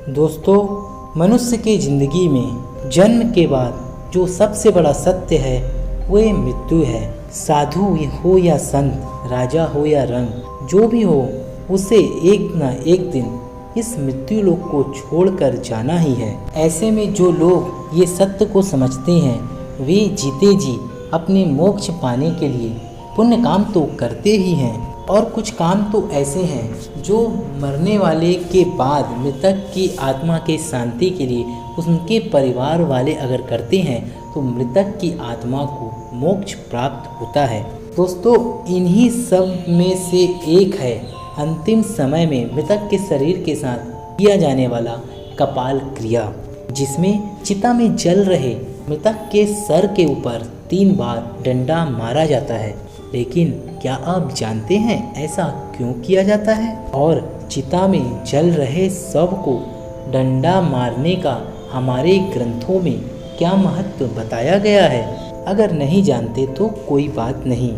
दोस्तों, मनुष्य की जिंदगी में जन्म के बाद जो सबसे बड़ा सत्य है वह मृत्यु है। साधु हो या संत, राजा हो या रंग, जो भी हो उसे एक न एक दिन इस मृत्यु लोक को छोड़कर जाना ही है। ऐसे में जो लोग ये सत्य को समझते हैं वे जीते जी अपने मोक्ष पाने के लिए पुण्य काम तो करते ही हैं, और कुछ काम तो ऐसे हैं जो मरने वाले के बाद मृतक की आत्मा के शांति के लिए उनके परिवार वाले अगर करते हैं तो मृतक की आत्मा को मोक्ष प्राप्त होता है। दोस्तों, इन्हीं सब में से एक है अंतिम समय में मृतक के शरीर के साथ किया जाने वाला कपाल क्रिया, जिसमें चिता में जल रहे मृतक के सर के ऊपर 3 बार डंडा मारा जाता है। लेकिन क्या आप जानते हैं ऐसा क्यों किया जाता है और चिता में जल रहे शव को डंडा मारने का हमारे ग्रंथों में क्या महत्व बताया गया है? अगर नहीं जानते तो कोई बात नहीं,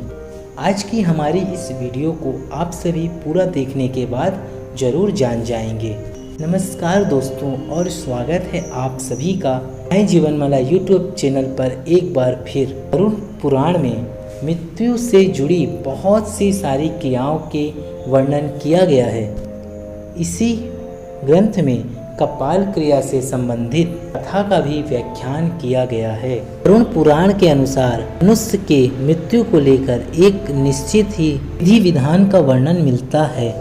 आज की हमारी इस वीडियो को आप सभी पूरा देखने के बाद जरूर जान जाएंगे। नमस्कार दोस्तों, और स्वागत है आप सभी का नए जीवनमाला यूट्यूब चैनल पर एक बार फिर। गरुड़ पुराण में मृत्यु से जुड़ी बहुत सी सारी क्रियाओं के वर्णन किया गया है। इसी ग्रंथ में कपाल क्रिया से संबंधित कथा का भी व्याख्यान किया गया है। गरुड़ पुराण के अनुसार मनुष्य के मृत्यु को लेकर एक निश्चित ही विधि विधान का वर्णन मिलता है,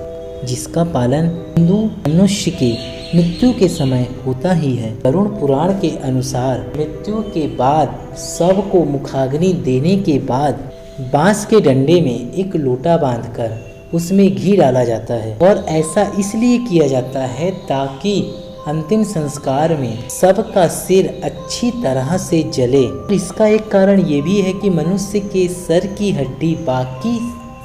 जिसका पालन हिंदू मनुष्य की मृत्यु के समय होता ही है। गरुड़ पुराण के अनुसार मृत्यु के बाद शव को मुखाग्नि देने के बाद बांस के डंडे में एक लोटा बांधकर उसमें घी डाला जाता है, और ऐसा इसलिए किया जाता है ताकि अंतिम संस्कार में सबका सिर अच्छी तरह से जले। इसका एक कारण ये भी है कि मनुष्य के सर की हड्डी बाकी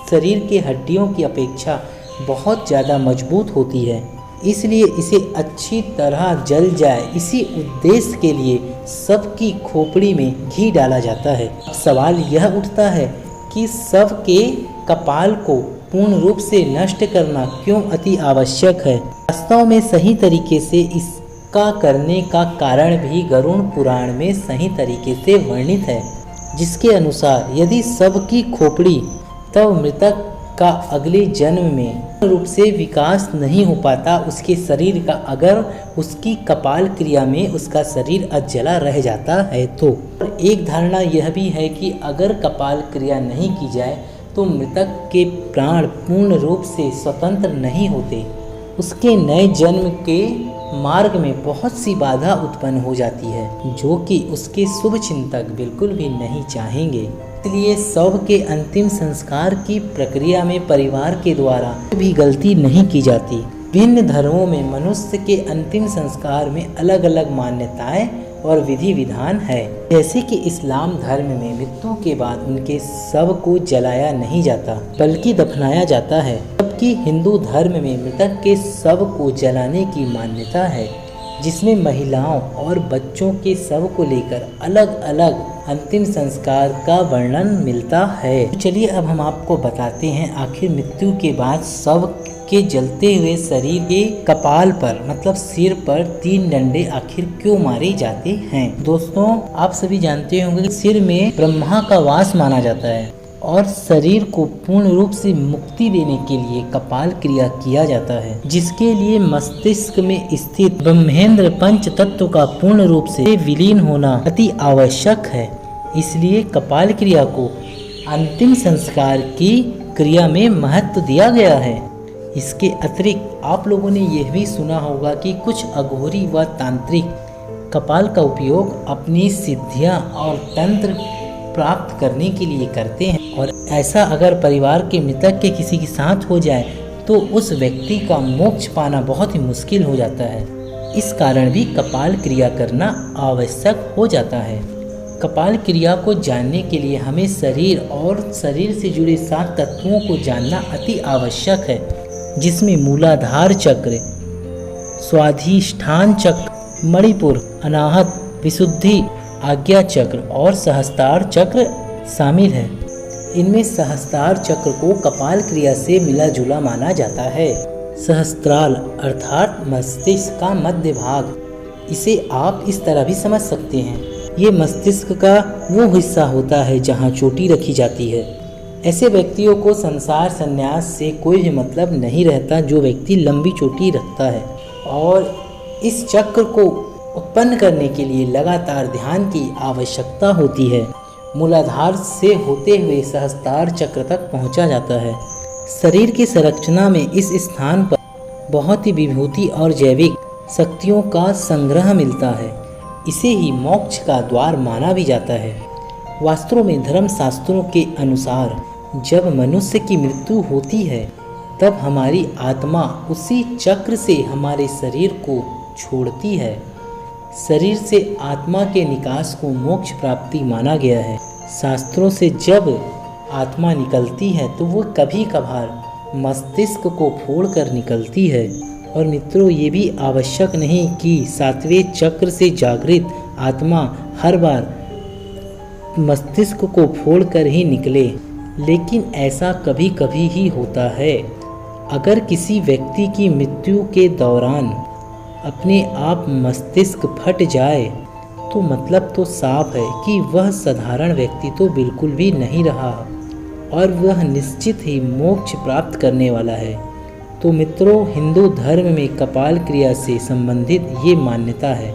शरीर के हड्डियों की अपेक्षा बहुत ज़्यादा मजबूत होती है, इसलिए इसे अच्छी तरह जल जाए, इसी उद्देश्य के लिए सबकी खोपड़ी में घी डाला जाता है। सवाल यह उठता है कि शव के कपाल को पूर्ण रूप से नष्ट करना क्यों अति आवश्यक है? वास्तव में सही तरीके से इसका करने का कारण भी गरुड़ पुराण में सही तरीके से वर्णित है, जिसके अनुसार यदि शव की खोपड़ी तब मृतक का अगले जन्म में पूर्ण रूप से विकास नहीं हो पाता उसके शरीर का, अगर उसकी कपाल क्रिया में उसका शरीर अजला रह जाता है तो। एक धारणा यह भी है कि अगर कपाल क्रिया नहीं की जाए तो मृतक के प्राण पूर्ण रूप से स्वतंत्र नहीं होते, उसके नए जन्म के मार्ग में बहुत सी बाधा उत्पन्न हो जाती है, जो कि उसके शुभ चिंतक बिल्कुल भी नहीं चाहेंगे। इसलिए शव के अंतिम संस्कार की प्रक्रिया में परिवार के द्वारा भी गलती नहीं की जाती। भिन्न धर्मों में मनुष्य के अंतिम संस्कार में अलग अलग मान्यताएं और विधि विधान है। जैसे कि इस्लाम धर्म में मृत्यु के बाद उनके शव को जलाया नहीं जाता बल्कि दफनाया जाता है, जबकि हिंदू धर्म में मृतक के शव को जलाने की मान्यता है, जिसमें महिलाओं और बच्चों के शव को लेकर अलग अलग अंतिम संस्कार का वर्णन मिलता है। तो चलिए अब हम आपको बताते हैं आखिर मृत्यु के बाद शव के जलते हुए शरीर के कपाल पर मतलब सिर पर 3 डंडे आखिर क्यों मारे जाते हैं। दोस्तों, आप सभी जानते होंगे कि सिर में ब्रह्मा का वास माना जाता है और शरीर को पूर्ण रूप से मुक्ति देने के लिए कपाल क्रिया किया जाता है, जिसके लिए मस्तिष्क में स्थित ब्रह्मेंद्र पंच तत्व का पूर्ण रूप से विलीन होना अति आवश्यक है। इसलिए कपाल क्रिया को अंतिम संस्कार की क्रिया में महत्व दिया गया है। इसके अतिरिक्त आप लोगों ने यह भी सुना होगा कि कुछ अघोरी व तांत्रिक कपाल का उपयोग अपनी सिद्धियां और तंत्र प्राप्त करने के लिए करते हैं, और ऐसा अगर परिवार के मृतक के किसी के साथ हो जाए तो उस व्यक्ति का मोक्ष पाना बहुत ही मुश्किल हो जाता है। इस कारण भी कपाल क्रिया करना आवश्यक हो जाता है। कपाल क्रिया को जानने के लिए हमें शरीर और शरीर से जुड़े 7 तत्वों को जानना अति आवश्यक है, जिसमें मूलाधार चक्र, स्वाधिष्ठान चक्र, मणिपुर, अनाहत, विशुद्धि, आज्ञा चक्र और सहस्त्रार चक्र शामिल है। इनमें सहस्त्रार चक्र को कपाल क्रिया से मिला जुला माना जाता है। सहस्त्राल अर्थात मस्तिष्क का मध्य भाग। इसे आप इस तरह भी समझ सकते हैं, ये मस्तिष्क का वो हिस्सा होता है जहाँ चोटी रखी जाती है। ऐसे व्यक्तियों को संसार संन्यास से कोई भी मतलब नहीं रहता जो व्यक्ति लंबी चोटी रखता है। और इस चक्र को उत्पन्न करने के लिए लगातार ध्यान की आवश्यकता होती है। मूलाधार से होते हुए सहस्त्रार चक्र तक पहुंचा जाता है। शरीर की संरचना में इस स्थान पर बहुत ही विभूति और जैविक शक्तियों का संग्रह मिलता है। इसे ही मोक्ष का द्वार माना भी जाता है। वास्तव में धर्म शास्त्रों के अनुसार जब मनुष्य की मृत्यु होती है तब हमारी आत्मा उसी चक्र से हमारे शरीर को छोड़ती है। शरीर से आत्मा के निकास को मोक्ष प्राप्ति माना गया है। शास्त्रों से जब आत्मा निकलती है तो वो कभी कभार मस्तिष्क को फोड़कर निकलती है। और मित्रों, ये भी आवश्यक नहीं कि सातवें चक्र से जागृत आत्मा हर बार मस्तिष्क को फोड़कर ही निकले, लेकिन ऐसा कभी कभी ही होता है। अगर किसी व्यक्ति की मृत्यु के दौरान अपने आप मस्तिष्क फट जाए तो मतलब तो साफ है कि वह साधारण व्यक्ति तो बिल्कुल भी नहीं रहा और वह निश्चित ही मोक्ष प्राप्त करने वाला है। तो मित्रों, हिंदू धर्म में कपाल क्रिया से संबंधित ये मान्यता है।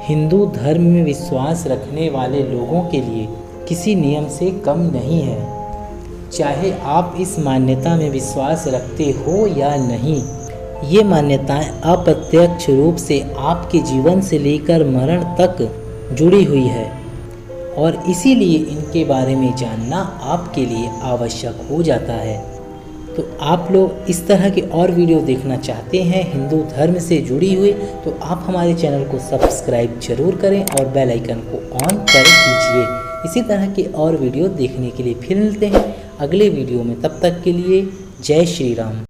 हिंदू धर्म में विश्वास रखने वाले लोगों के लिए किसी नियम से कम नहीं है। चाहे आप इस मान्यता में विश्वास रखते हो या नहीं, ये मान्यताएं अप्रत्यक्ष रूप से आपके जीवन से लेकर मरण तक जुड़ी हुई है और इसीलिए इनके बारे में जानना आपके लिए आवश्यक हो जाता है। तो आप लोग इस तरह के और वीडियो देखना चाहते हैं हिंदू धर्म से जुड़ी हुई, तो आप हमारे चैनल को सब्सक्राइब जरूर करें और बेल आइकन को ऑन कर दीजिए। इसी तरह के और वीडियो देखने के लिए फिर मिलते हैं अगले वीडियो में। तब तक के लिए जय श्री राम।